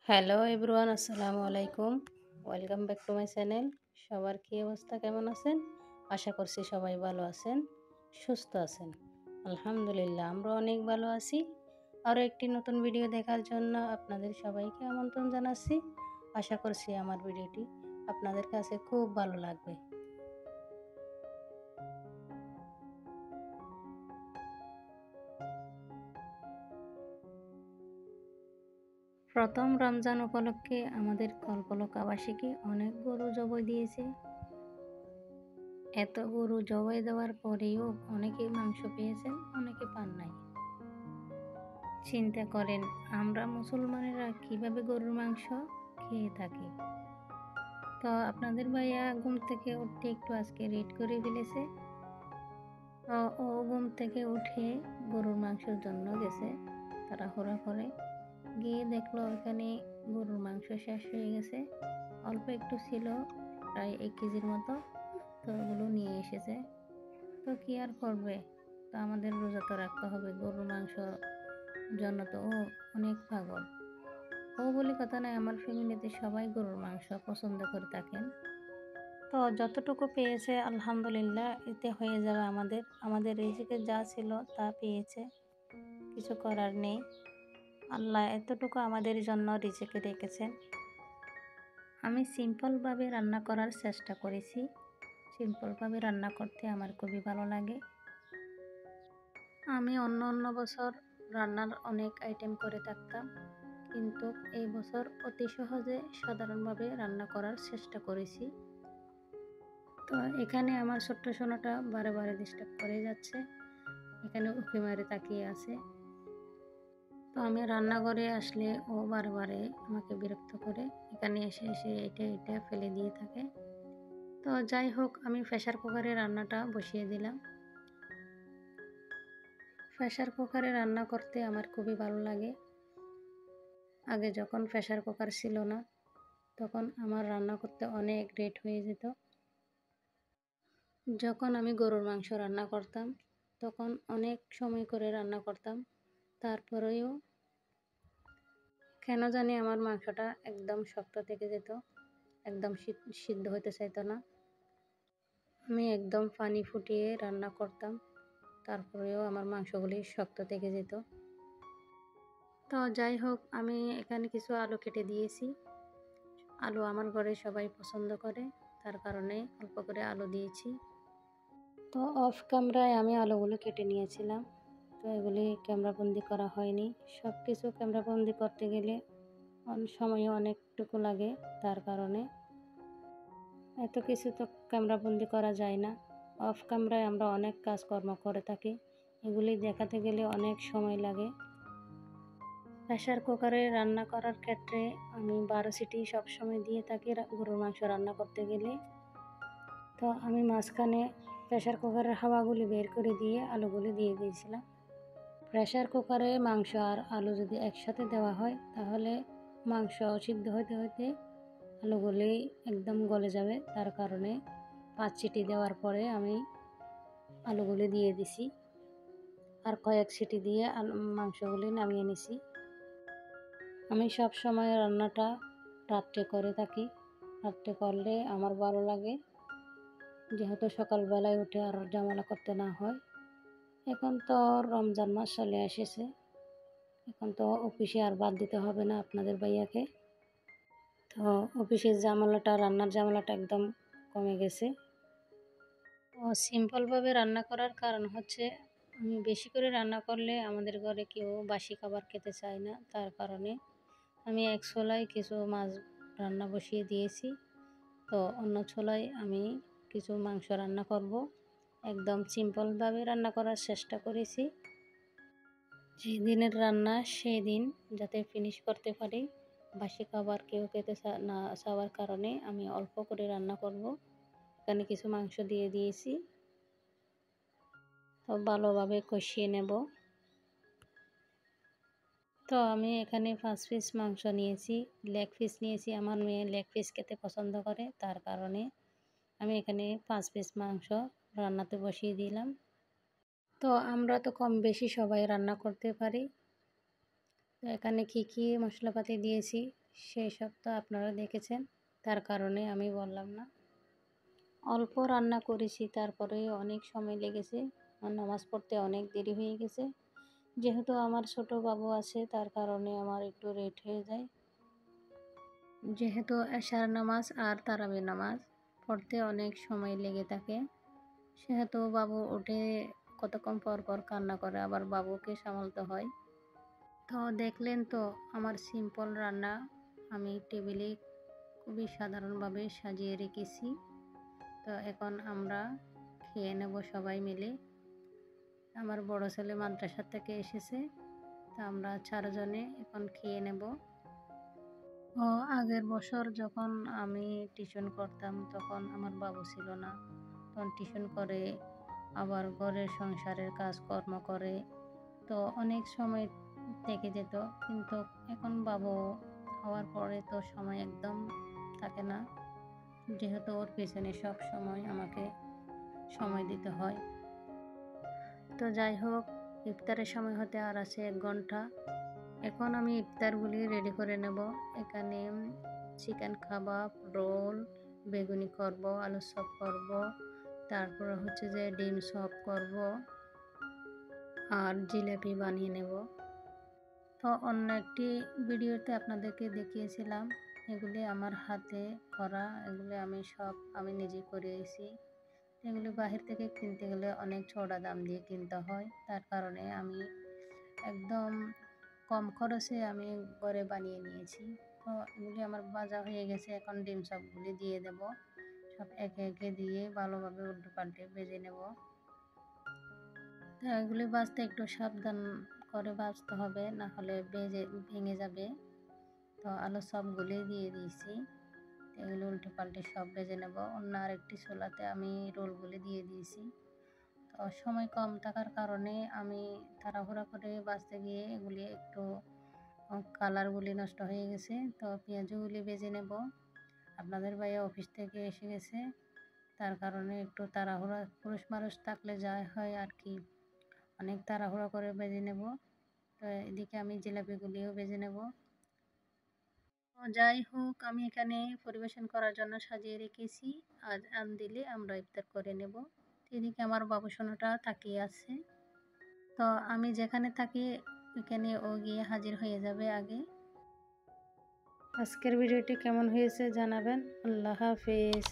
Hello everyone, আসসালামু আলাইকুম। Welcome back to my channel. সবার কী অবস্থা, কেমন আছেন? আশা করছি সবাই ভালো আছেন, সুস্থ আছেন। আলহামদুলিল্লাহ, আমরা অনেক ভালো আছি। আরও একটি নতুন ভিডিও দেখার জন্য আপনাদের সবাইকে আমন্ত্রণ জানাচ্ছি। আশা করছি আমার ভিডিওটি আপনাদের কাছে খুব ভালো লাগবে। প্রথম রমজান উপলক্ষে আমাদের কল্পলক আবাসিকে অনেক গরু জবাই দিয়েছে। এত গরু জবাই দেওয়ার পরেও অনেকে মাংস পেয়েছেন, অনেকে পান নাই। চিন্তা করেন, আমরা মুসলমানেরা কিভাবে গরুর মাংস খেয়ে থাকি। তো আপনাদের ভাইয়া ঘুম থেকে উঠতে একটু আজকে রেড করে ফেলেছে। তো ও ঘুম থেকে উঠে গরুর মাংসের জন্য গেছে তাড়াহুড়া করে। গিয়ে দেখলো ওখানে গরুর মাংস শেষ হয়ে গেছে। অল্প একটু ছিল, প্রায় 1 কেজির মতো। তো ওগুলো নিয়ে এসেছে। তো কি আর করবে, তো আমাদের রোজা তো রাখতে হবে, গরুর মাংস জন্য তো ও অনেক পাগল। ও বলে কথা নয়, আমার ফ্যামিলিতে সবাই গরুর মাংস পছন্দ করে থাকেন। তো যতটুকু পেয়েছে আলহামদুলিল্লাহ, এতে হয়ে যাবে। আমাদের রিজিকে যা ছিল তা পেয়েছে, কিছু করার নেই। আল্লাহ এতটুকু আমাদের জন্য রিজিকে রেখেছেন। আমি সিম্পলভাবে রান্না করার চেষ্টা করেছি। সিম্পলভাবে রান্না করতে আমার খুবই ভালো লাগে। আমি অন্য বছর রান্নার অনেক আইটেম করে থাকতাম, কিন্তু এই বছর অতি সহজে সাধারণভাবে রান্না করার চেষ্টা করেছি। তো এখানে আমার ছোট্ট সোনাটা বারে বারে ডিস্টার্ব করে যাচ্ছে, এখানে উঁকি মারে তাকিয়ে আছে। তো আমি রান্নাঘরে আসলে ও বারে বারে আমাকে বিরক্ত করে, এখানে এসে এসে এটা ফেলে দিয়ে থাকে। তো যাই হোক, আমি প্রেসার কুকারে রান্নাটা বসিয়ে দিলাম। প্রেসার কুকারে রান্না করতে আমার খুবই ভালো লাগে। আগে যখন প্রেসার কুকার ছিল না, তখন আমার রান্না করতে অনেক লেট হয়ে যেত। যখন আমি গরুর মাংস রান্না করতাম, তখন অনেক সময় করে রান্না করতাম। তারপরেও কেন জানি আমার মাংসটা একদম শক্ত থেকে যেত, একদম সিদ্ধ হতে চাইতো না। আমি একদম পানি ফুটিয়ে রান্না করতাম, তারপরেও আমার মাংসগুলি শক্ত থেকে যেত। তো যাই হোক, আমি এখানে কিছু আলু কেটে দিয়েছি। আলু আমার ঘরে সবাই পছন্দ করে, তার কারণে অল্প করে আলু দিয়েছি। তো অফ ক্যামেরায় আমি আলুগুলো কেটে নিয়েছিলাম। তো এগুলি ক্যামেরাবন্দি করা হয়নি। সব কিছু ক্যামেরাবন্দি করতে গেলে সময় অনেকটুকু লাগে, তার কারণে এত কিছু তো ক্যামেরাবন্দি করা যায় না। অফ ক্যামেরায় আমরা অনেক কাজকর্ম করে থাকি, এগুলি দেখাতে গেলে অনেক সময় লাগে। প্রেসার কুকারে রান্না করার ক্ষেত্রে আমি 12 সিটি সবসময় দিয়ে থাকি গরুর মাংস রান্না করতে গেলে। তো আমি মাঝখানে প্রেসার কুকারের হাওয়াগুলি বের করে দিয়ে আলুগুলি দিয়ে দিয়েছিলাম। প্রেসার কুকারে মাংস আর আলু যদি একসাথে দেওয়া হয়, তাহলে মাংস সিদ্ধ হতে হতে আলুগুলি একদম গলে যাবে। তার কারণে 5 সিটি দেওয়ার পরে আমি আলুগুলি দিয়ে দিছি, আর কয়েক সিটি দিয়ে মাংসগুলি নামিয়ে নিছি। আমি সব সময় রান্নাটা রাত্রে করে থাকি। রাত্রে করলে আমার ভালো লাগে, যেহেতু সকালবেলায় উঠে আর ঝামেলা করতে না হয়। এখন তো রমজান মাস চলে এসেছে, এখন তো অফিসে আর বাদ দিতে হবে না আপনাদের ভাইয়াকে। তো অফিসের ঝামেলাটা, রান্নার ঝামেলাটা একদম কমে গেছে। ও সিম্পলভাবে রান্না করার কারণ হচ্ছে, আমি বেশি করে রান্না করলে আমাদের ঘরে কেউ বাসি খাবার খেতে চায় না। তার কারণে আমি এক চুলায় কিছু মাছ রান্না বসিয়ে দিয়েছি। তো অন্য চুলায় আমি কিছু মাংস রান্না করব। একদম সিম্পলভাবে রান্না করার চেষ্টা করেছি, যেই দিনের রান্না সেই দিন যাতে ফিনিশ করতে পারি। বাসি খাবার কেউ খেতে না চাওয়ার কারণে আমি অল্প করে রান্না করব। এখানে কিছু মাংস দিয়ে দিয়েছি, তো ভালোভাবে কষিয়ে নেব। তো আমি এখানে 5 পিস মাংস নিয়েছি, লেগ পিস নিয়েছি। আমার মেয়ে লেগ পিস খেতে পছন্দ করে, তার কারণে আমি এখানে 5 পিস মাংস রান্নাতে বসিয়ে দিলাম। তো আমরা তো কম বেশি সবাই রান্না করতে পারি। তো এখানে কি মশলাপাতি দিয়েছি সেই সব তো আপনারা দেখেছেন, তার কারণে আমি বললাম না। অল্প রান্না করেছি, তারপরে অনেক সময় লেগেছে, আর নামাজ পড়তে অনেক দেরি হয়ে গেছে। যেহেতু আমার ছোট বাবু আছে, তার কারণে আমার একটু লেট হয়ে যায়। যেহেতু এশার নামাজ আর তারাবি নামাজ পড়তে অনেক সময় লেগে থাকে, সেহেতু বাবু উঠে কতক্ষণ পর পর কান্না করে, আবার বাবুকে সামলাতে হয়। তো দেখলেন তো আমার সিম্পল রান্না আমি টেবিলে খুবই সাধারণভাবে সাজিয়ে রেখেছি। তো এখন আমরা খেয়ে নেব সবাই মিলে। আমার বড় ছেলে মাদ্রাসা থেকে এসেছে, তো আমরা 4 জনে এখন খেয়ে নেব। ও আগের বছর যখন আমি টিউশন করতাম তখন আমার বাবু ছিল না, তখন টিউশন করে আবার ঘরের সংসারের কাজকর্ম করে, তো অনেক সময় থেকে যেত। কিন্তু এখন বাবু হওয়ার পরে তো সময় একদম থাকে না, যেহেতু ওর পেছনে সব সময় আমাকে সময় দিতে হয়। তো যাই হোক, ইফতারের সময় হতে আর আছে 1 ঘন্টা। এখন আমি ইফতারগুলি রেডি করে নেব। এখানে চিকেন কাবাব, রোল, বেগুনি করব, আলুর চপ করব, তারপরে হচ্ছে যে ডিম চপ করব আর জিলাপি বানিয়ে নেব। তো অন্য একটি ভিডিওতে আপনাদেরকে দেখিয়েছিলাম, এগুলি আমার হাতে করা, এগুলি আমি নিজে করেছি। এগুলি বাহির থেকে কিনতে গেলে অনেক চড়া দাম দিয়ে কিনতে হয়, তার কারণে আমি একদম কম খরচে আমি ঘরে বানিয়ে নিয়েছি। তো এগুলি আমার ভাজা হয়ে গেছে, এখন ডিম চপগুলি দিয়ে দেব। সব একে একে দিয়ে ভালোভাবে উল্টে পাল্টে ভেজে নেব। তো এগুলি ভাজতে একটু সাবধান করে ভাজতে হবে, না হলে ভেঙে যাবে। তো আলুর চপগুলি দিয়ে দিয়েছি, এগুলো উল্টে পাল্টে সব ভেজে নেব। অন্য আরেকটি চুলাতে আমি রোলগুলি দিয়ে দিয়েছি। তো সময় কম থাকার কারণে আমি তাড়াহুড়া করে ভাজতে গিয়ে এগুলি একটু কালারগুলি নষ্ট হয়ে গেছে। তো পেঁয়াজগুলি ভেজে নেব। আপনাদের ভাইয়া অফিস থেকে এসে গেছে, তার কারণে একটু তাড়াহুড়া, পুরুষ মানুষ থাকলে যা হয় আর কি, অনেক তাড়াহুড়া করে ভেজে নেব। তো এদিকে আমি জিলাপিগুলিও ভেজে নেব। তো যাই হোক, আমি এখানে পরিবেশন করার জন্য সাজিয়ে রেখেছি। আজ আন দিলে আমরা ইফতার করে নেব। এদিকে আমার বাবু সোনাটা তাকিয়ে আছে। তো আমি যেখানে থাকি ওখানে ও গিয়ে হাজির হয়ে যাবে আগে। আজকের ভিডিওটি কেমন হয়েছে জানাবেন। আল্লাহ হাফেজ।